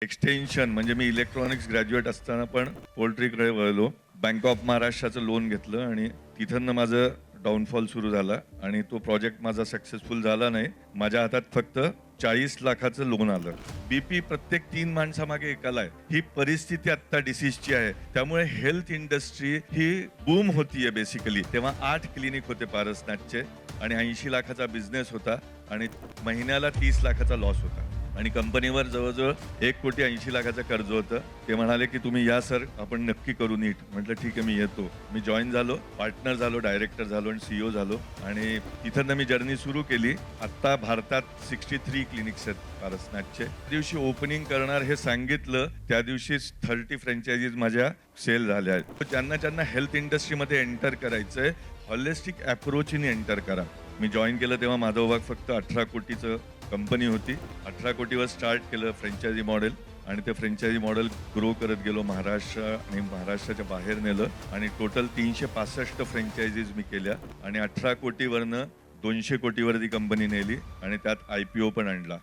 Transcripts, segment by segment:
Extension म्हणजे मी electronics graduate असताना पण पोल्ट्रीकडे वळलो. बँक ऑफ महाराष्ट्राचं लोन घेतलं आणि तिथनं माझं डाऊनफॉल सुरू झाला आणि तो प्रोजेक्ट माझा सक्सेसफुल झाला नाही. माझ्या हातात फक्त 40 लाखाचं लोन आलं. बीपी प्रत्येक 3 माणसामागे एकाला आहे. ही परिस्थिती आता डिसीजची आहे. त्यामुळे हेल्थ इंडस्ट्री ही बूम होतीये बेसिकली. तेव्हा 8 क्लिनिक होते पारसनाथचे आणि 80 लाखाचा बिझनेस होता आणि महिन्याला 30 लाखाचा लॉस होता आणि कंपनीवर जवळजवळ 1,80,00,000 कर्ज होतं. ते म्हणाले की तुम्ही या सर, आपण नक्की करू नीट. म्हटलं ठीक आहे, मी येतो. मी जॉईन झालो, पार्टनर झालो, डायरेक्टर झालो आणि CEO झालो आणि तिथं मी जर्नी सुरू केली. आता भारतात 63 क्लिनिक्स आहेत पारसनाथचे. त्या दिवशी ओपनिंग करणार हे सांगितलं, त्या दिवशीच 30 फ्रँचायझीज माझ्या सेल झाल्या आहेत. ज्यांना हेल्थ इंडस्ट्रीमध्ये एंटर करायचंय, हॉलिस्टिक अप्रोचने एंटर करा. मी जॉईन केलं तेव्हा माधवबाग फक्त 18 कोटीचं कंपनी होती. 18 कोटीवर स्टार्ट केलं फ्रँचायझी मॉडेल आणि ते फ्रँचायझी मॉडेल ग्रो करत गेलो. महाराष्ट्र आणि महाराष्ट्राच्या बाहेर नेलं आणि टोटल 365 फ्रँचायझीज मी केल्या आणि 18 कोटीवरनं 200 कोटीवर ती कंपनी नेली आणि त्यात IPO पण आणला.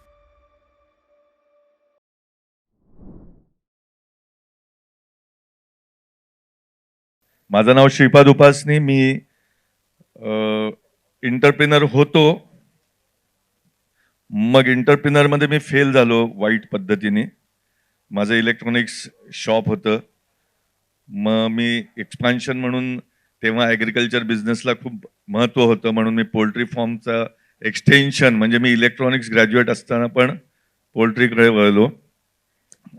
माझं नाव श्रीपाद उपासनी. मी एंटरप्रेनर होतो. मग एंटरप्रेनरमध्ये मी फेल झालो वाईट पद्धतीने. माझं इलेक्ट्रॉनिक्स शॉप होतं. मग मी एक्सपान्शन म्हणून तेव्हा ॲग्रिकल्चर बिझनेसला खूप महत्त्व होतं म्हणून मी पोल्ट्री फार्मचा एक्सटेन्शन म्हणजे मी इलेक्ट्रॉनिक्स ग्रॅज्युएट असताना पण पोल्ट्रीकडे वळलो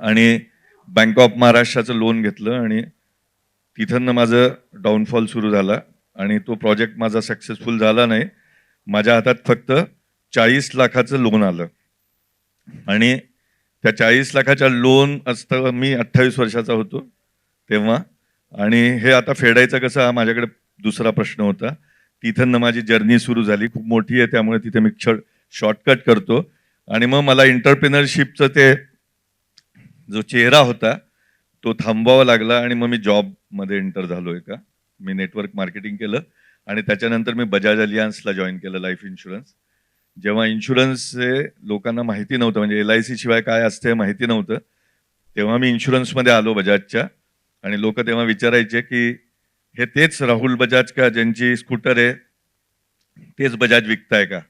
आणि बँक ऑफ महाराष्ट्राचं लोन घेतलं आणि तिथनं माझं डाऊनफॉल सुरू झाला आणि तो प्रोजेक्ट माझा सक्सेसफुल झाला नाही. माझ्या हातात फक्त 40 लाखाचं लोन आलं आणि त्या 40 लाखाच्या लोन असतं. मी 28 वर्षाचा होतो तेव्हा आणि हे आता फेडायचं कसं, हा माझ्याकडे दुसरा प्रश्न होता. तिथं माझी जर्नी सुरू झाली. खूप मोठी आहे त्यामुळे तिथे मी शॉर्टकट करतो. आणि मग मला एंटरप्रेनरशिपचं ते जो चेहरा होता तो थांबवावा लागला आणि मग मी जॉबमध्ये एंटर झालो. मी नेटवर्क मार्केटिंग केलं आणि त्याच्यानंतर मी बजाज अलियन्सला जॉईन केलं, लाईफ इन्शुरन्स. जेव्हा इन्शुरन्सचे लोकांना माहिती नव्हतं, म्हणजे LIC शिवाय काय असते माहिती नव्हतं, तेव्हा मी इन्शुरन्समध्ये आलो बजाजच्या. आणि लोक तेव्हा विचारायचे की हे तेच राहुल बजाज का, ज्यांची स्कूटर आहे तेच बजाज विकताय का?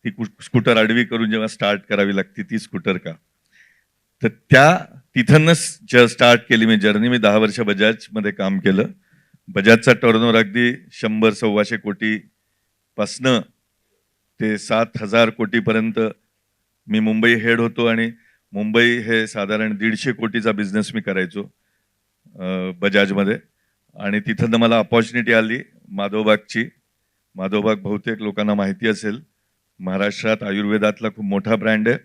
ती स्कूटर आडवी करून जेव्हा स्टार्ट करावी लागते ती स्कूटर का? तर तिथूनच स्टार्ट केली मी जर्नी. मी 10 वर्ष बजाजमध्ये काम केलं. बजाजचा टर्नओव्हर अगदी 100-125 कोटी पासनं ते 7,000 कोटीपर्यंत मी मुंबई हेड होतो आणि मुंबई हे साधारण 150 कोटीचा बिझनेस मी करायचो बजाजमध्ये. आणि तिथं मला अपॉर्च्युनिटी आली माधवबागची. माधवबाग बहुतेक लोकांना माहिती असेल, महाराष्ट्रात आयुर्वेदातला खूप मोठा ब्रँड आहे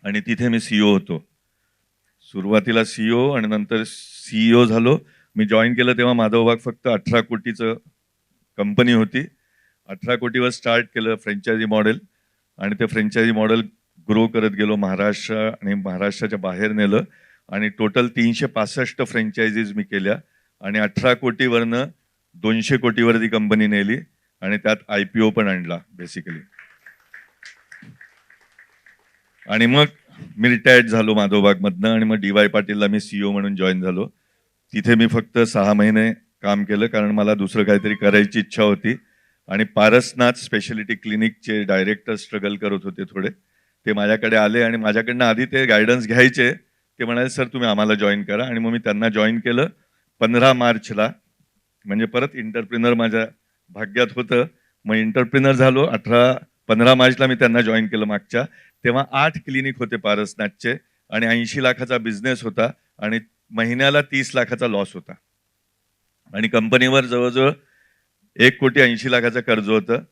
आणि तिथे मी CEO होतो. सुरुवातीला CEO आणि नंतर CEO झालो. मी जॉईन केलं तेव्हा माधवबाग फक्त 18 कोटीचं कंपनी होती. 18 कोटीवर स्टार्ट केलं फ्रँचायझी मॉडेल आणि ते फ्रँचायझी मॉडेल ग्रो करत गेलो. महाराष्ट्र आणि महाराष्ट्राच्या बाहेर नेलं आणि टोटल 365 फ्रँचायझीज मी केल्या आणि 18 कोटीवरनं 200 कोटीवर ती कंपनी नेली आणि त्यात IPO पण आणला बेसिकली. आणि मग मी रिटायर्ड झालो माधवबागमधनं आणि मग DY पाटीलला मी CEO म्हणून जॉईन झालो. तिथे मी फक्त 6 महिने काम केलं कारण मला दुसरं काहीतरी करायची इच्छा होती. आणि पारसनाथ स्पेशालिटी क्लिनिकचे डायरेक्टर स्ट्रगल करत होते थोडे. ते माझ्याकडे आले आणि माझ्याकडनं आधी ते गायडन्स घ्यायचे. ते म्हणाले सर तुम्ही आम्हाला जॉईन करा आणि मग मी त्यांना जॉईन केलं 15 मार्चला. म्हणजे परत एंटरप्रेनर माझ्या भाग्यात होतं. मग एंटरप्रेनर झालो. 15 मार्चला मी त्यांना जॉईन केलं मागच्या. तेव्हा 8 क्लिनिक होते पारसनाथचे आणि 80 लाखाचा बिझनेस होता आणि महिन्याला 30 लाखाचा लॉस होता आणि कंपनीवर जवळजवळ 1,80,00,000 कर्ज होतं.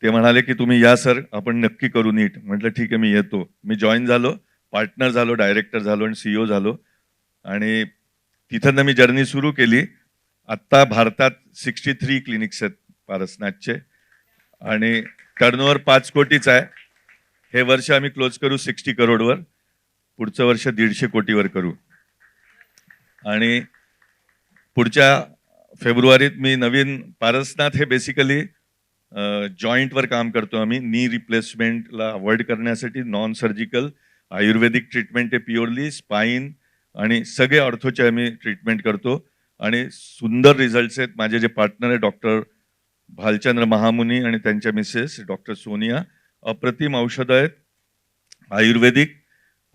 ते म्हणाले की तुम्ही या सर, आपण नक्की करू नीट. म्हटलं ठीक आहे, मी येतो. मी जॉईन झालो, पार्टनर झालो, डायरेक्टर झालो आणि CEO झालो आणि तिथं मी जर्नी सुरू केली. आत्ता भारतात 63 क्लिनिक्स आहेत पारसनाथचे आणि टर्नओव्हर 5 कोटीचा आहे. हे वर्ष आम्ही क्लोज करू 60 करोडवर. पुढचं वर्ष 150 कोटीवर करू. आणि पुढच्या फेब्रुवारीत मी नवीन पारसनाथ हे बेसिकली जॉईंटवर काम करतो आम्ही. नी रिप्लेसमेंटला अवॉइड करण्यासाठी नॉन सर्जिकल आयुर्वेदिक ट्रीटमेंट आहे, प्युअरली स्पाईन आणि सगळे ऑर्थोचे आम्ही ट्रीटमेंट करतो आणि सुंदर रिझल्ट्स आहेत. माझे जे पार्टनर आहे डॉक्टर भालचंद्र महामुनी आणि त्यांच्या मिसेस डॉक्टर सोनिया, अप्रतिम औषधं आहेत आयुर्वेदिक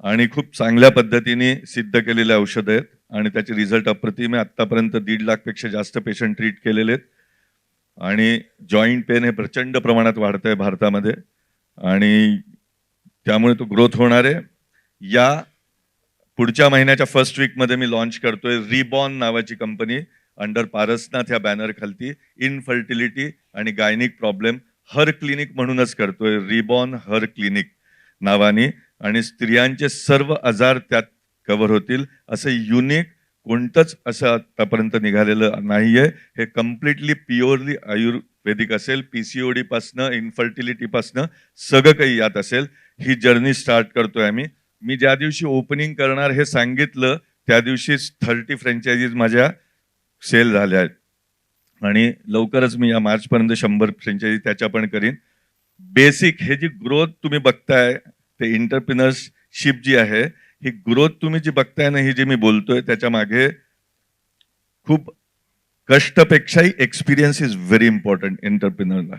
आणि खूप चांगल्या पद्धतीने सिद्ध केलेले औषधं आहेत आणि त्याचे रिझल्ट अप्रतिम आहे. आतापर्यंत 1.5 लाखपेक्षा जास्त पेशंट ट्रीट केलेले आहेत आणि जॉईंट पेन हे प्रचंड प्रमाणात वाढत आहे भारतामध्ये आणि त्यामुळे तो ग्रोथ होणार आहे. या पुढच्या महिन्याच्या फर्स्ट वीकमध्ये मी लॉन्च करतोय रिबॉर्न नावाची कंपनी अंडर पारसनाथ या बॅनर खालती. इनफर्टिलिटी आणि गायनिक प्रॉब्लेम हर क्लिनिक म्हणूनच करतोय, रिबॉर्न हर क्लिनिक नावाने, आणि स्त्रियांचे सर्व आजार त्यात कव्हर होतील. असं युनिक कोणतंच असं आतापर्यंत निघालेलं नाहीये. हे कम्प्लिटली प्युअरली आयुर्वेदिक असेल. PCOD पासनं इनफर्टिलिटी पासनं सगळं काही यात असेल. ही जर्नी स्टार्ट करतोय आम्ही. मी ज्या दिवशी ओपनिंग करणार हे सांगितलं त्या दिवशीच 30 फ्रँचायझीज माझ्या सेल झाल्या आहेत आणि लवकरच मी या मार्चपर्यंत 100 फ्रँचायझी त्याच्या पण करीन. बेसिक हे जी ग्रोथ तुम्ही बघताय ते एंटरप्रिनरशिप जी आहे, ही ग्रोथ तुम्ही जी बघताय ना, ही जी मी बोलतोय त्याच्या मागे खूप कष्टपेक्षाही एक्सपिरियन्स इज व्हेरी इम्पॉर्टंट. एंटरप्रिनरला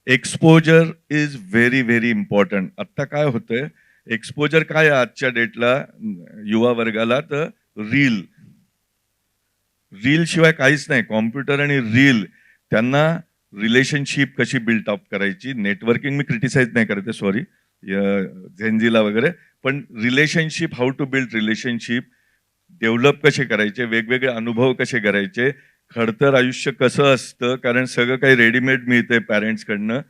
exposure is very very important. आता काय होतंय, एक्सपोजर काय आहे आजच्या डेटला युवा वर्गाला, तर रील शिवाय काहीच नाही. कॉम्प्युटर आणि रील, त्यांना रिलेशनशिप कशी बिल्ट अप करायची, नेटवर्किंग मी क्रिटिसाइज नाही करते, सॉरी झेनझीला वगैरे, पण relationship, how to build relationship, develop कसे करायचे, वेगवेगळे अनुभव कसे करायचे, खडतर आयुष्य कसं असतं, कारण सगळं काही रेडीमेड मिळतंय पॅरेंट्सकडनं.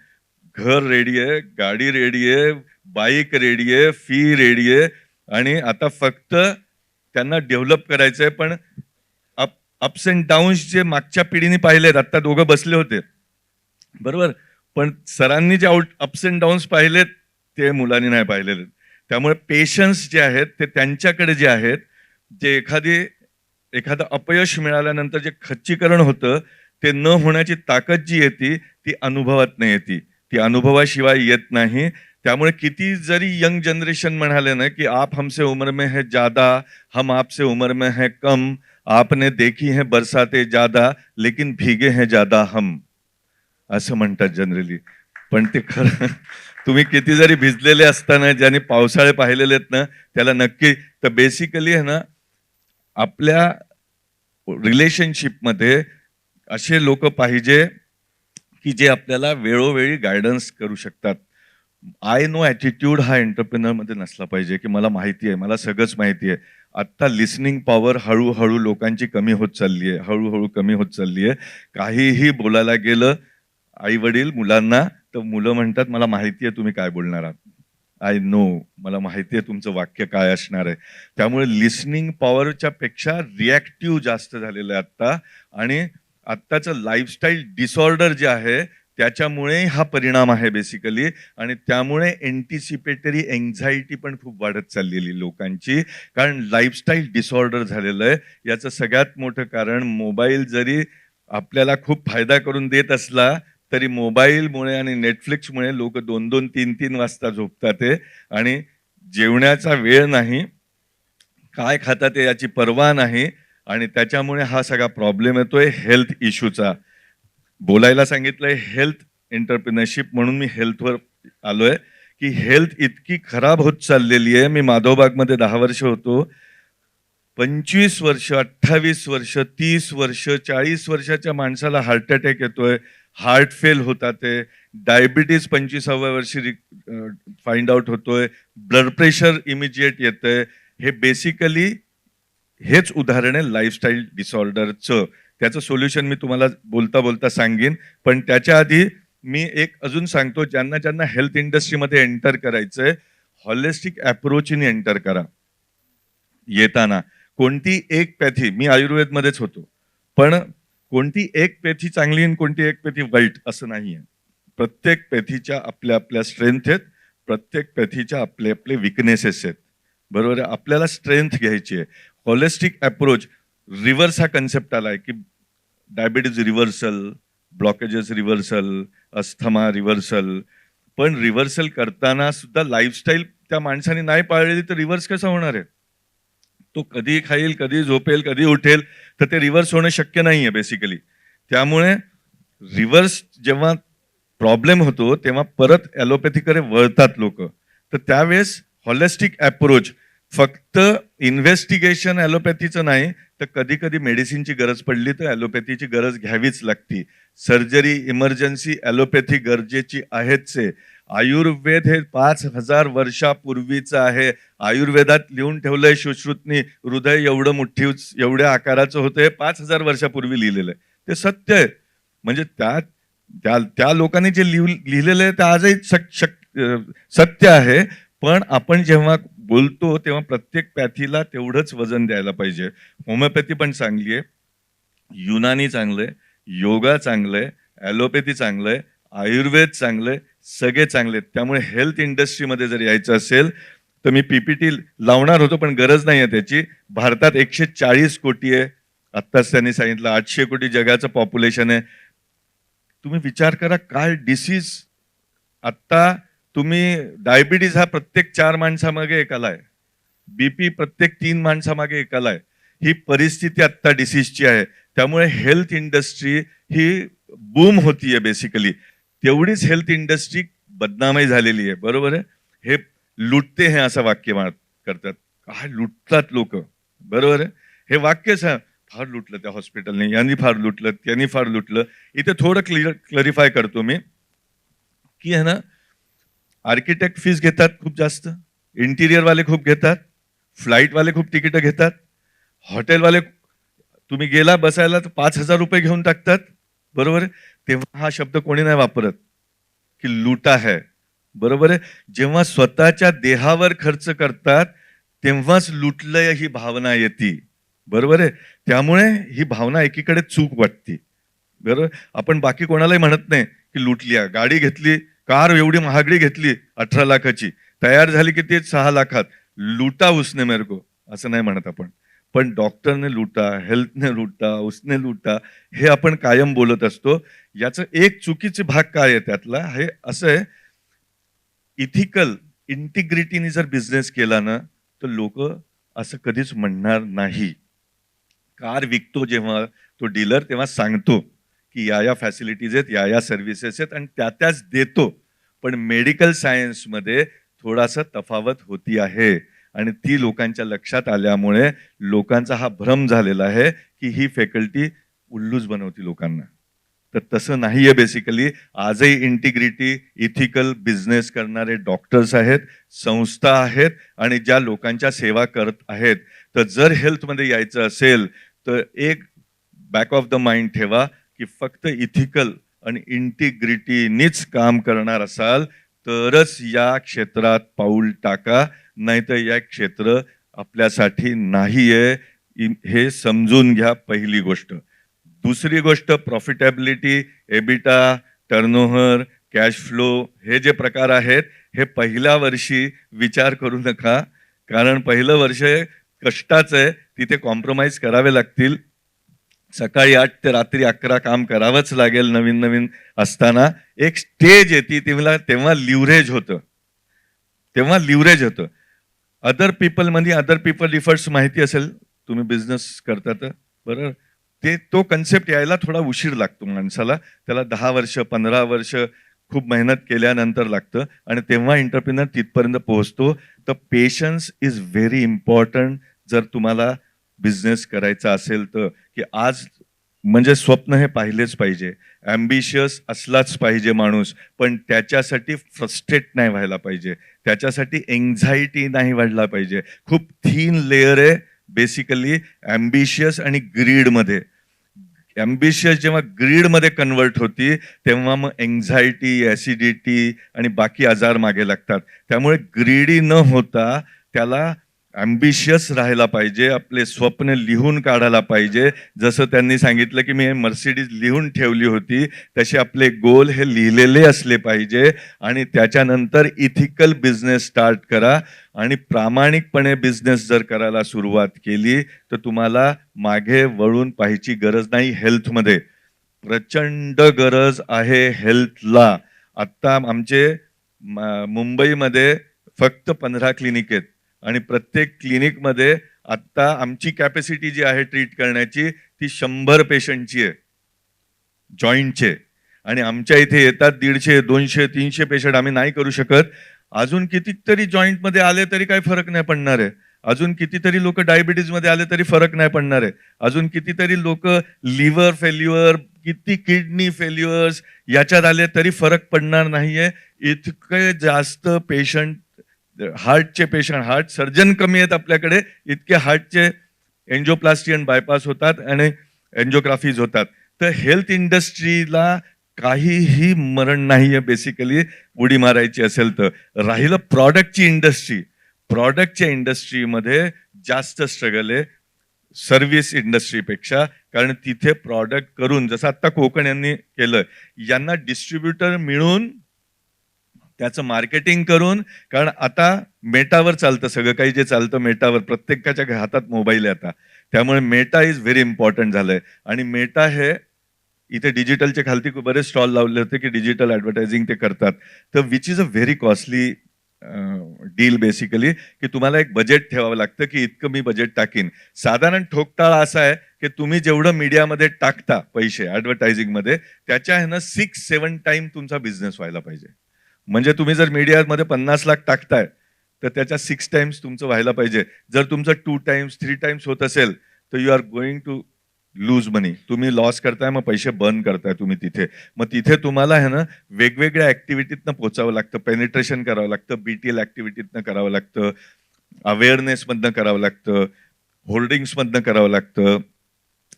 घर रेडी आहे, गाडी रेडी आहे, बाईक रेडी आहे, फी रेडी आहे आणि आता फक्त त्यांना डेव्हलप करायचंय. पण अप्स अँड डाऊन्स जे मागच्या पिढीने पाहिलेत, आता दोघं बसले होते बरोबर, पण सरांनी जे अप्स अँड डाऊन्स पाहिलेत ते मुलांनी नाही पाहिलेले. त्यामुळे पेशन्स जे आहेत ते त्यांच्याकडे जे आहेत, जे एखादं अपयश मिळाल्यानंतर जे खच्चीकरण होतं, ते न होण्याची ताकद जी येते ती अनुभवात नाही येते, ती अनुभवाशिवाय येत नाही. त्यामुळे किती जरी यंग जनरेशन म्हणाले ना की आप हमसे उम्र में है ज्यादा, हम आपसे उम्र में है कम, आपने देखी है बरसाते ज्यादा लेकिन भीगे हैं ज्यादा हम, असं म्हणतात जनरली. पण ते खरं, तुम्ही किती जरी भिजलेले असताना ज्याने पावसाळे पाहिलेले आहेत ना, त्याला नक्की. तर बेसिकली आहे ना, आपल्या रिलेशनशिपमध्ये असे लोक पाहिजे की जे आपल्याला वेळोवेळी गायडन्स करू शकतात. आय नो ॲटिट्यूड हा एंटरप्रेनरमध्ये नसला पाहिजे की मला माहिती आहे, मला सगळंच माहिती आहे. आत्ता लिसनिंग पॉवर हळूहळू लोकांची कमी होत चालली आहे, हळूहळू कमी होत चालली आहे. काहीही बोलायला गेलं आई वडील मुलांना, तर मुलं म्हणतात मला माहिती आहे तुम्ही काय बोलणार आहात, आय नो, मला माहिती आहे तुमचं वाक्य काय असणार आहे. त्यामुळे लिसनिंग पॉवरच्या पेक्षा रिॲक्टिव्ह जास्त झालेलं आहे आत्ता. आणि आत्ताचं लाईफस्टाईल डिसऑर्डर जे आहे त्याच्यामुळे हा परिणाम आहे बेसिकली. आणि त्यामुळे एंटिसिपेटरी एन्झायटी पण खूप वाढत चाललेली लोकांची, कारण लाईफस्टाईल डिसऑर्डर झालेलं आहे. याचं सगळ्यात मोठं कारण, मोबाईल जरी आपल्याला खूप फायदा करून देत असला तरी मोबाईलमुळे आणि नेटफ्लिक्समुळे लोक 2-2, 3-3 वाजता झोपतात ते, आणि जेवण्याचा वेळ नाही, काय खातात याची पर्वा नाही, आणि त्याच्यामुळे हा सगळा प्रॉब्लेम येतोय हेल्थ इश्यूचा. बोलायला सांगितलंय हेल्थ एंटरप्रिनरशिप, म्हणून मी हेल्थवर आलोय की हेल्थ इतकी खराब होत चाललेली आहे. मी माधवबागमध्ये 10 वर्ष होतो. 25 वर्ष, 28 वर्ष, 30 वर्ष, 40 वर्षाच्या माणसाला हार्ट अटॅक येतोय, हार्ट फेल होतात ते, डायबिटीज 25व्या वर्षी फाइंड आउट होतोय, ब्लड प्रेशर इमिजिएट येतंय. हे बेसिकली हेच उदाहरण आहे लाईफस्टाईल डिसऑर्डरचं. त्याचं सोल्युशन मी तुम्हाला बोलता बोलता सांगेन, पण त्याच्या आधी मी एक अजून सांगतो, ज्यांना ज्यांना हेल्थ इंडस्ट्रीमध्ये एंटर करायचंय, हॉलिस्टिक अप्रोचने एंटर करा. येताना कोणती एक पॅथी, मी आयुर्वेदमध्येच होतो, पण कोणती एक पॅथी चांगली आणि कोणती एक पॅथी वाईट असं नाहीये. प्रत्येक पॅथीच्या आपल्या आपल्या स्ट्रेंथ आहेत, प्रत्येक पॅथीच्या आपले आपले विकनेसेस आहेत, बरोबर आहे. आपल्याला स्ट्रेंथ घ्यायची आहे. हॉलिस्टिक अप्रोच, रिव्हर्स हा कन्सेप्ट आलाय की diabetes reversal, blockages reversal, asthma reversal. पण रिव्हर्सल करताना सुद्धा लाईफस्टाईल त्या माणसाने नाही पाळली तर रिव्हर्स कसा होणार आहे? तो कधी खाईल, कधी झोपेल, कधी उठेल, तर ते रिव्हर्स होणं शक्य नाहीये बेसिकली. त्यामुळे रिव्हर्स जेव्हा प्रॉब्लेम होतो, तेव्हा परत ॲलोपॅथीकडे वळतात लोकं. तर त्यावेळेस हॉलिस्टिक अप्रोच, फक्त इन्व्हेस्टिगेशन ॲलोपॅथीचं नाही, तर कधी-कधी मेडिसिनची गरज पडली तर ॲलोपॅथीची गरज घ्यावीच लागते. सर्जरी, इमर्जन्सी ॲलोपॅथी गरजेची आहेच आहे. आयुर्वेद हे 5,000 वर्षापूर्वीचं आहे. आयुर्वेदात लिहून ठेवलंय सुश्रुतनी, हृदय एवढं मुठ्ठी एवढ्या आकाराचं होतं, हे 5,000 वर्षापूर्वी लिहिलेलं आहे. ते सत्य आहे. म्हणजे त्या त्या त्या लोकांनी जे लिहिलेलं आहे ते आजही सत्य आहे. पण आपण जेव्हा बोलतो तेव्हा प्रत्येक पॅथीला तेवढंच वजन द्यायला पाहिजे. होमिओपॅथी पण चांगली आहे, युनानी चांगलं आहे, योगा चांगलं आहे, ॲलोपॅथी चांगलं आहे, आयुर्वेद चांगलं आहे, सगळे चांगले आहेत. त्यामुळे हेल्थ इंडस्ट्रीमध्ये जर यायचं असेल तर मी पीपीटी लावणार होतो, पण गरज नाही आहे त्याची. भारतात 140 कोटी आहे. आत्ताच त्यांनी सांगितलं 800 कोटी जगाचं पॉप्युलेशन आहे. तुम्ही विचार करा काय डिसीज. आत्ता तुम्ही डायबिटीज हा प्रत्येक 4 माणसामागे एकाला आहे. बीपी प्रत्येक 3 माणसामागे एकाला आहे. ही परिस्थिती आत्ता डिसीजची आहे. त्यामुळे हेल्थ इंडस्ट्री ही बूम होतीये बेसिकली. तेवढीच हेल्थ इंडस्ट्री बदनामही झालेली आहे. बरोबर आहे? हे लुटते हे असं वाक्य करतात. काय लुटतात लोक. बरोबर आहे? हे वाक्य फार लुटलं त्या हॉस्पिटलने, यांनी फार लुटलं, त्यांनी फार लुटलं. इथे थोडं क्लरिफाय करतो मी, की आहे ना, आर्किटेक्ट फीस घेतात खूप जास्त, इंटिरियरवाले खूप घेतात, फ्लाईटवाले खूप तिकीट घेतात, हॉटेलवाले तुम्ही गेला बसायला तर 5,000 रुपये घेऊन टाकतात. बरोबर आहे? तेव्हा हा शब्द कोणी नाही वापरत की लुटा है. बरोबर आहे? जेव्हा स्वतःच्या देहावर खर्च करतात तेव्हाच लुटलंय ही भावना येते. बरोबर आहे? त्यामुळे ही भावना एकीकडे चूक वाटते. बरोबर? आपण बाकी कोणालाही म्हणत नाही की लुटली आहे. गाडी घेतली, कार एवढी महागडी घेतली 18 लाखाची, तयार झाली की ती 6 लाखात. लुटा उसने मेरे को असं नाही म्हणत आपण. पण डॉक्टरने लुटा, हेल्थने लुटा, उसने लुटा, हे आपण कायम बोलत असतो. याचं एक चुकीचे भाग काय आहे त्यातला, हे असं आहे, इथिकल इंटिग्रिटीने जर बिझनेस केला ना, तर लोक असं कधीच म्हणणार नाही. कार विकतो जेव्हा तो डीलर, तेव्हा सांगतो की या फॅसिलिटीज आहेत, या सर्व्हिसेस आहेत आणि त्याच देतो. पण मेडिकल सायन्समध्ये थोडासा तफावत होती आहे आणि ती लोकांच्या लक्षात आल्यामुळे लोकांचा हा भ्रम झालेला आहे की ही फॅकल्टी उल्लूच बनवती लोकांना. तर तसं नाहीये बेसिकली. आजही इंटिग्रिटी, इथिकल बिझनेस करणारे डॉक्टर्स आहेत, संस्था आहेत आणि ज्या लोकांच्या सेवा करत आहेत. तर जर हेल्थमध्ये यायचं असेल तर एक बॅक ऑफ द माइंड ठेवा की फक्त इथिकल आणि इंटिग्रिटीनीच काम करणार असाल तरच या क्षेत्रात पाऊल टाका, नाहीतर या क्षेत्र आपल्यासाठी नाहीये. हे समजून घ्या पहिली गोष्ट. दुसरी गोष्ट profitability, EBITDA, turnover, cash flow, हे जे प्रकार आहेत हे पहिल्या वर्षी विचार करू नका. कारण पहिलं वर्ष कष्टाचं आहे, तिथे कॉम्प्रोमाइज करावे लागतील. सकाळी 8 ते रात्री 11 काम करावंच लागेल. नवीन नवीन असताना एक स्टेज येते, तेव्हा लिव्हरेज होतं. अदर पीपल मध्ये अदर पीपल इफर्ट्स माहिती असेल, तुम्ही बिझनेस करता तर. बरोबर? तो कन्सेप्ट यायला थोडा उशीर लागतो माणसाला. त्याला 10 वर्ष 15 वर्ष खूप मेहनत केल्यानंतर लागतं आणि तेव्हा एंटरप्रेन्योर तिथपर्यंत पोहोचतो. तर पेशन्स इज व्हेरी इम्पॉर्टंट जर तुम्हाला बिझनेस करायचा असेल तर. की आज म्हणजे स्वप्न हे पाहिलेच पाहिजे, ॲम्बिशियस असलाच पाहिजे माणूस, पण त्याच्यासाठी फ्रस्ट्रेट नाही व्हायला पाहिजे, त्याच्यासाठी एन्झायटी नाही वाढला पाहिजे. खूप थीन लेअर आहे बेसिकली ॲम्बिशियस आणि ग्रीडमध्ये. ॲम्बिशियस जेव्हा ग्रीडमध्ये कन्वर्ट होती तेव्हा मग एन्झायटी, ॲसिडिटी आणि बाकी आजार मागे लागतात. त्यामुळे ग्रीडी न होता त्याला ॲम्बिशियस राहायला पाहिजे, आपले स्वप्न लिहून काढायला पाहिजे. जसं त्यांनी सांगितलं की मी मर्सिडीज लिहून ठेवली होती, तसे आपले गोल हे लिहिलेले असले पाहिजे आणि त्याच्यानंतर इथिकल बिझनेस स्टार्ट करा. आणि प्रामाणिकपणे बिझनेस जर करायला सुरुवात केली तर तुम्हाला मागे वळून पाहायची गरज नाही. हेल्थमध्ये प्रचंड गरज आहे हेल्थला. आत्ता आमचे मुंबईमध्ये फक्त 15 क्लिनिक आहेत आणि प्रत्येक क्लिनिकमध्ये आत्ता आमची कॅपॅसिटी जी आहे ट्रीट करण्याची ती 100 पेशंटची आहे, जॉईंटचे. आणि आमच्या इथे येतात 150, 200, 300 पेशंट. आम्ही नाही करू शकत. अजून कितीतरी जॉईंटमध्ये आले तरी काही फरक नाही पडणार आहे. अजून कितीतरी लोक डायबिटीजमध्ये आले तरी फरक नाही पडणार आहे. अजून कितीतरी लोक लिव्हर फेल्युअर, किती किडनी फेल्युअर्स याच्यात आले तरी फरक पडणार नाहीये. इतके जास्त पेशंट, हार्टचे पेशंट, हार्ट सर्जन कमी आहेत आपल्याकडे, इतके हार्टचे एन्जिओप्लास्टी आणि बायपास होतात आणि एन्जिओग्राफीज होतात. तर हेल्थ इंडस्ट्रीला काहीही मरण नाहीये बेसिकली उडी मारायची असेल तर. राहिलं प्रॉडक्टची इंडस्ट्री, प्रॉडक्टच्या इंडस्ट्रीमध्ये जास्त स्ट्रगल आहे सर्व्हिस इंडस्ट्रीपेक्षा. कारण तिथे प्रॉडक्ट करून, जसं आता कोकण यांनी केलं, यांना डिस्ट्रीब्युटर मिळून त्याचं मार्केटिंग करून, कारण आता मेटावर चालतं सगळं काही, जे चालतं मेटावर. प्रत्येकाच्या हातात मोबाईल आहे आता, त्यामुळे मेटा इज व्हेरी इम्पॉर्टंट झालंय. आणि मेटा हे इथे डिजिटलच्या खालती बरेच स्टॉल लावले होते की डिजिटल ऍडव्हर्टायझिंग ते करतात. तर which is a very costly deal basically, की तुम्हाला एक बजेट ठेवावं लागतं की इतकं मी बजेट टाकीन. साधारण ठोकताळा असा आहे की तुम्ही जेवढं मीडियामध्ये टाकता पैसे ऍडव्हर्टायझिंगमध्ये, त्याच्या ह्यानं 6-7 टाइम तुमचा बिझनेस व्हायला पाहिजे. म्हणजे तुम्ही जर मीडियामध्ये 50 लाख टाकताय तर त्याच्या 6 टाइम्स तुमचं व्हायला पाहिजे. जर तुमचं 2 टाइम्स 3 टाइम्स होत असेल तर you are going to lose money. तुम्ही लॉस करताय, मग पैसे बर्न करताय तुम्ही तिथे. मग तिथे तुम्हाला है ना वेगवेगळ्या ऍक्टिव्हिटीतनं पोचावं लागतं, पेनिट्रेशन करावं लागतं, बीटीएल ऍक्टिव्हिटीतनं करावं लागतं, अवेअरनेस मधनं करावं लागतं, होर्डिंग्स मधनं करावं लागतं.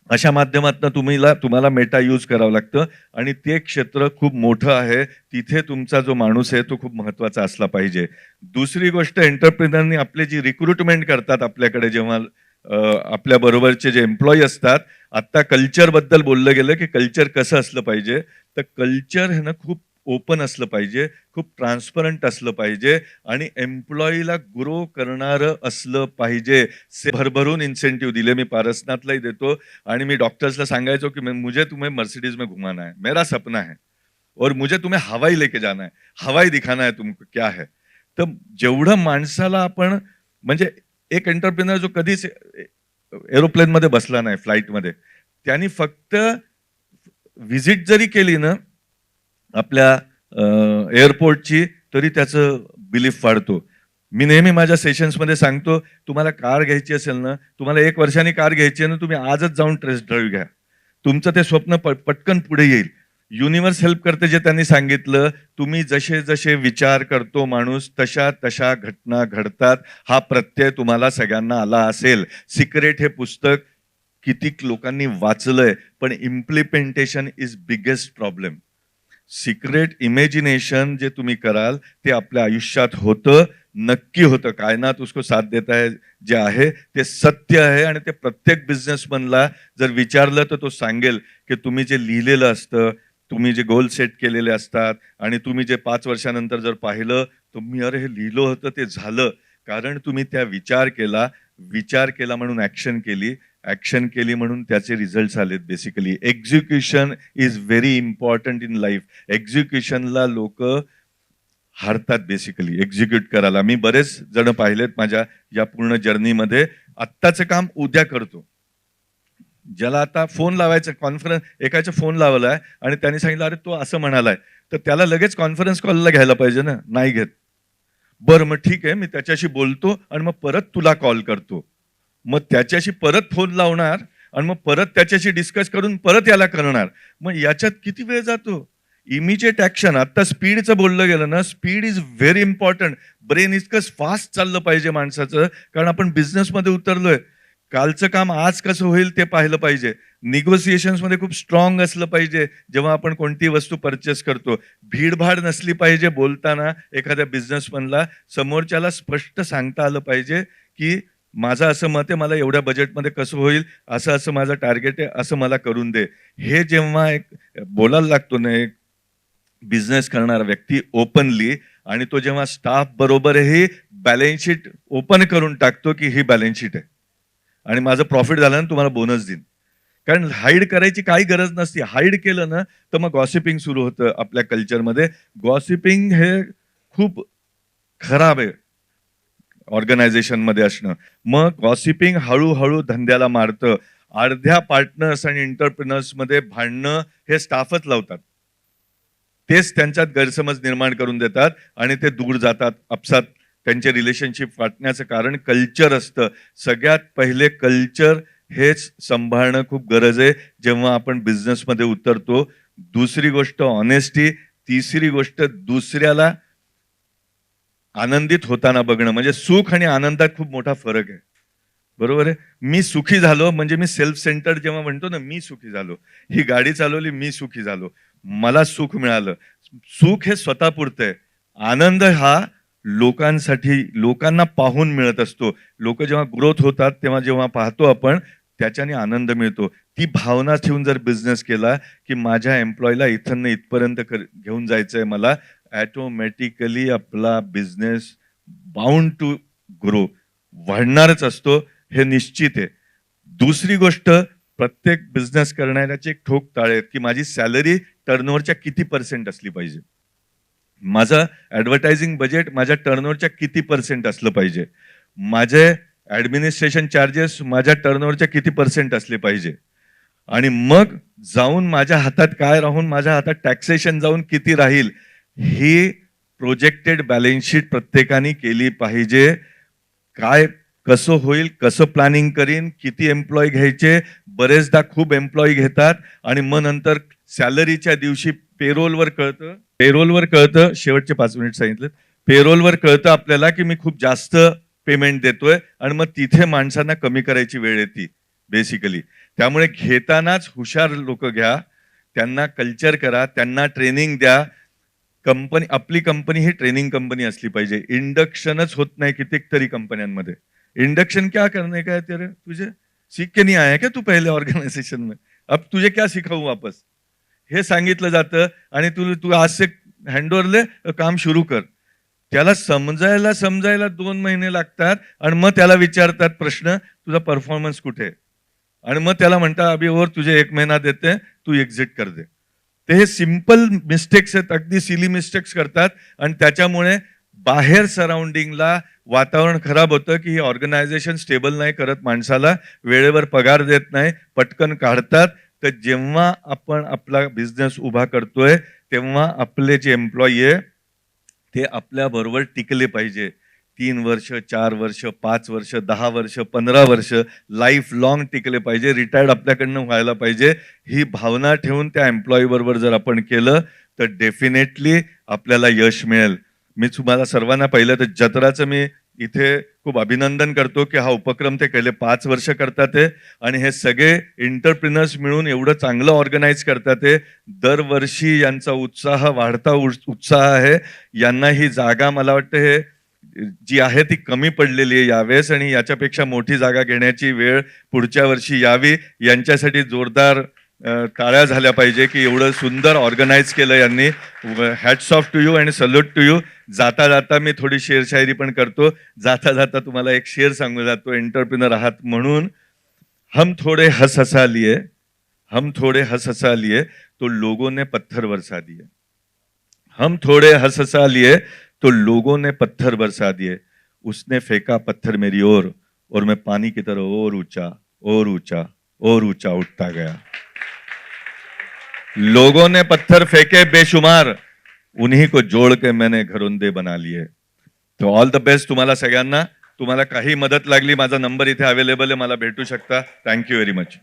अशा माध्यमातून तुम्हाला मेटा यूज करावं लागतं. आणि ते क्षेत्र खूप मोठं आहे. तिथे तुमचा जो माणूस आहे तो खूप महत्वाचा असला पाहिजे. दुसरी गोष्ट, एंटरप्रिनरनी आपले जी रिक्रुटमेंट करतात आपल्याकडे, जेव्हा आपल्या बरोबरचे जे एम्प्लॉई असतात, आता कल्चर बद्दल बोललं गेलं की कल्चर कसं असलं पाहिजे. तर कल्चर हे ना खूप ओपन असलं पाहिजे, खूप ट्रान्सपरंट असलं पाहिजे आणि एम्प्लॉईला ग्रो करणारं असलं पाहिजे. भरभरून इन्सेंटिव्ह दिले. मी पारसनाथलाही देतो आणि मी डॉक्टर्सला सांगायचो की मुझे तुम्हें मर्सिडीज में घुमाना है, मेरा सपना है, और मुझे तुम्हें हवाई लेके जाना है, हवाई दिखाना है तुमको क्या है. तर जेवढं माणसाला आपण, म्हणजे एक एंटरप्रिनर जो कधीच एरोप्लेन मध्ये बसला नाही, फ्लाईटमध्ये, त्यांनी फक्त व्हिजिट जरी केली ना आपल्या एअरपोर्टची, तरी त्याचं बिलीफ वाढतो. मी नेहमी माझ्या सेशन्समध्ये सांगतो, तुम्हाला कार घ्यायची असेल ना, तुम्हाला 1 वर्षाने कार घ्यायची आहे ना, तुम्ही आजच जाऊन टेस्ट ड्राईव्ह घ्या. तुमचं ते स्वप्न पटकन पुढे येईल. युनिव्हर्स हेल्प करते जे त्यांनी सांगितलं, तुम्ही जसे जसे विचार करतो माणूस, तशा तशा घटना घडतात. हा प्रत्यय तुम्हाला सगळ्यांना आला असेल. सिक्रेट हे पुस्तक कितीक लोकांनी वाचलंय, पण implementation is biggest problem. Secret imagination जे तुम्ही कराल ते आपल्या आयुष्यात होतं, नक्की होतं. कायनात उसको साथ देता है जे आहे ते सत्य आहे. आणि ते प्रत्येक बिझनेसमनला जर विचारलं तर तो सांगेल की तुम्ही जे लिहिलेलं असतं, तुम्ही जे गोल सेट केलेले असतात आणि तुम्ही जे 5 वर्षानंतर जर पाहिलं, तुम्ही अरे हे लिहिलं होतं ते झालं, कारण तुम्ही त्या विचार केला म्हणून ऍक्शन केली म्हणून त्याचे रिझल्ट आलेत. Basically execution is very important in life. एक्झिक्युशनला लोक हारतात बेसिकली, एक्झिक्यूट करायला. मी बरेच जण पाहिलेत माझ्या या पूर्ण जर्नीमध्ये. आत्ताचं काम उद्या करतो, ज्याला आता फोन लावायचं, कॉन्फरन्स, एकाचा फोन लावलाय आणि त्यांनी सांगितलं अरे तो असं म्हणालाय, तर त्याला लगेच कॉन्फरन्स कॉलला घ्यायला पाहिजे ना, नाही घेत. बरं मग ठीक आहे, मी त्याच्याशी बोलतो आणि मग परत तुला कॉल करतो. मग त्याच्याशी परत फोन लावणार आणि मग परत त्याच्याशी डिस्कस करून परत याला करणार. मग याच्यात किती वेळ जातो. Immediate action. आता स्पीडचं बोललं गेलं ना, speed is very important. Brain इतकंच फास्ट चाललं पाहिजे माणसाचं, कारण आपण बिझनेसमध्ये उतरलोय. कालचं काम आज कसं होईल ते पाहिलं पाहिजे. निगोसिएशन्स मध्ये खूप स्ट्रॉंग असलं पाहिजे जेव्हा आपण कोणती वस्तू परचेस करतो. भीडभाड नसली पाहिजे बोलताना. एखाद्या बिझनेसमनला समोरच्याला स्पष्ट सांगता आलं पाहिजे की माझं असं मत आहे, मला एवढ्या बजेटमध्ये कसं होईल, असं असं माझं टार्गेट आहे, असं मला करून दे. हे जेव्हा एक बोलायला लागतो ना एक बिझनेस करणारा व्यक्ती ओपनली, आणि तो जेव्हा स्टाफ बरोबरही बॅलन्स शीट ओपन करून टाकतो की ही बॅलन्स शीट आहे आणि माझं प्रॉफिट झालं ना तुम्हाला बोनस देईन. कारण हाईड करायची काही गरज नसते. हाईड केलं ना तर मग गॉसिपिंग सुरू होतं आपल्या कल्चरमध्ये. गॉसिपिंग हे खूप खराब आहे. ऑर्गनायझेशनमध्ये असणं. मग गॉसिपिंग हळूहळू धंद्याला मारतं. अर्ध्या पार्टनर्स आणि एंटरप्रिनर्समध्ये भांडणं हे स्टाफच लावतात. तेच त्यांच्यात गैरसमज निर्माण करून देतात आणि ते दूर जातात. आपसात त्यांचे रिलेशनशिप वाटण्याचं कारण कल्चर असतं. सगळ्यात पहिले कल्चर हेच सांभाळणं खूप गरज आहे जेव्हा आपण बिझनेसमध्ये उतरतो. दुसरी गोष्ट ऑनेस्टी. तिसरी गोष्ट दुसऱ्याला आनंदित होताना बघणं. म्हणजे सुख आणि आनंदात खूप मोठा फरक आहे. बरोबर आहे. मी सुखी झालो म्हणजे मी सेल्फ सेंटर्ड जेव्हा म्हणतो ना, मी सुखी झालो. ही गाडी चालवली, मी सुखी झालो. मला सुख मिळालं. सुख हे स्वतःपुरतं आहे. आनंद हा लोकांसाठी, लोकांना पाहून मिळत असतो. लोक जेव्हा ग्रोथ होतात तेव्हा जेव्हा पाहतो आपण, त्याच्याने आनंद मिळतो. ती भावना ठेवून जर बिझनेस केला, की माझ्या एम्प्लॉयला इथनं इथपर्यंत घेऊन जायचंय मला, ऑटोमॅटिकली आपला बिझनेस बाउंड टू ग्रो वाढणारच असतो. हे निश्चित आहे. दुसरी गोष्ट, प्रत्येक बिझनेस करणाऱ्याचे एक ठोक ताळे आहेत, की माझी सॅलरी टर्नओव्हरच्या किती पर्सेंट असली पाहिजे. माझं ॲडव्हर्टायझिंग बजेट माझ्या टर्नओव्हरच्या किती पर्सेंट असलं पाहिजे. माझे ॲडमिनिस्ट्रेशन चार्जेस माझ्या टर्नओव्हरच्या किती पर्सेंट असले पाहिजे. आणि मग जाऊन माझ्या हातात काय राहून माझ्या हातात टॅक्सेशन जाऊन किती राहील, ही प्रोजेक्टेड बॅलन्स शीट प्रत्येकाने केली पाहिजे. काय कसं होईल, कसं प्लॅनिंग करीन, किती एम्प्लॉय घ्यायचे. बरेचदा खूप एम्प्लॉय घेतात आणि मग नंतर सॅलरीच्या दिवशी पेरोलवर कळतं, शेवटचे 5 मिनिट सांगितले. पेरोलवर कळतं आपल्याला की मी खूप जास्त पेमेंट देतोय आणि मग तिथे माणसांना कमी करायची वेळ येते बेसिकली. त्यामुळे घेतानाच हुशार लोक घ्या, त्यांना कल्चर करा, त्यांना ट्रेनिंग द्या. आपली कंपनी ही ट्रेनिंग कंपनी असली पाहिजे. इंडक्शनच होत नाही कितीतरी कंपन्यांमध्ये. इंडक्शन क्या करने का है तेरे, तुझे सीख के नहीं आया क्या तू पहले ऑर्गेनायझेशन में, अब तुझे क्या सिखाऊ वापस, हे सांगितलं जातं. आणि तू आज से हँडओव्हर ले, काम सुरू कर. त्याला समजायला 2 महिने लागतात आणि मग त्याला विचारतात प्रश्न, तुझा परफॉर्मन्स कुठे. आणि मग त्याला म्हणतात अभी और तुझे 1 महिना देते, तू एक्झिट कर दे. ते हे सिंपल मिस्टेक्स आहेत, अगदी सिली मिस्टेक्स करतात आणि त्याच्यामुळे बाहेर सराउंडिंगला वातावरण खराब होतं, की ही ऑर्गनायझेशन स्टेबल नाही करत, माणसाला वेळेवर पगार देत नाही, पटकन काढतात. तर जेव्हा आपण आपला बिझनेस उभा करतोय तेव्हा आपले जे एम्प्लॉई आहे ते आपल्या बरोबर टिकले पाहिजे. 3 वर्ष, 4 वर्ष, 5 वर्ष, 10 वर्ष, 15 वर्ष, लाईफ लॉंग टिकले पाहिजे. रिटायर्ड आपल्याकडनं व्हायला पाहिजे. ही भावना ठेवून त्या एम्प्लॉई बरोबर जर आपण केलं तर डेफिनेटली आपल्याला यश मिळेल. मी तुम्हाला सर्वांना पहिलं तर जत्राचं मी इथे खूप अभिनंदन करतो, की हा उपक्रम ते गेले 5 वर्ष करतात आहे आणि हे सगळे एंटरप्रिनर्स मिळून एवढं चांगलं ऑर्गनाईज करतात आहे. दरवर्षी यांचा उत्साह वाढता उत्साह आहे. यांना ही जागा मला वाटतं हे जी आहे ती कमी पडलेली आहे यावेळेस आणि याच्यापेक्षा मोठी जागा घेण्याची वेळ पुढच्या वर्षी यावी. यांच्यासाठी जोरदार टाळ्या झाल्या पाहिजे, की एवढं सुंदर ऑर्गनाईज केलं यांनी. हॅट्स ऑफ टू यू आणि सल्यूट टू यू. जाता जाता मी थोडी शेरशायरी पण करतो. जाता जाता तुम्हाला एक शेर सांगू जातो, एंटरप्रिनर आहात म्हणून. हम थोड़े हंस हंसा लिए तो लोगों ने पत्थर बरसा दिए. हम थोड़े हंस हंसा लिए तो लोगों ने पत्थर बरसा दिए. उसने फेंका पत्थर मेरी ओर और मैं पानी की तरह और ऊंचा और ऊंचा और ऊंचा उठता गया. लोगों ने पत्थर फेंके बेशुमार, उन्हीं को जोड़ के मैंने घरोंदे बना लिए. तो ऑल द बेस्ट तुम्हाला सगळ्यांना. तुम्हाला काही मदत लागली, माझा नंबर इथे अवेलेबल आहे, मला भेटू शकता. Thank you very much.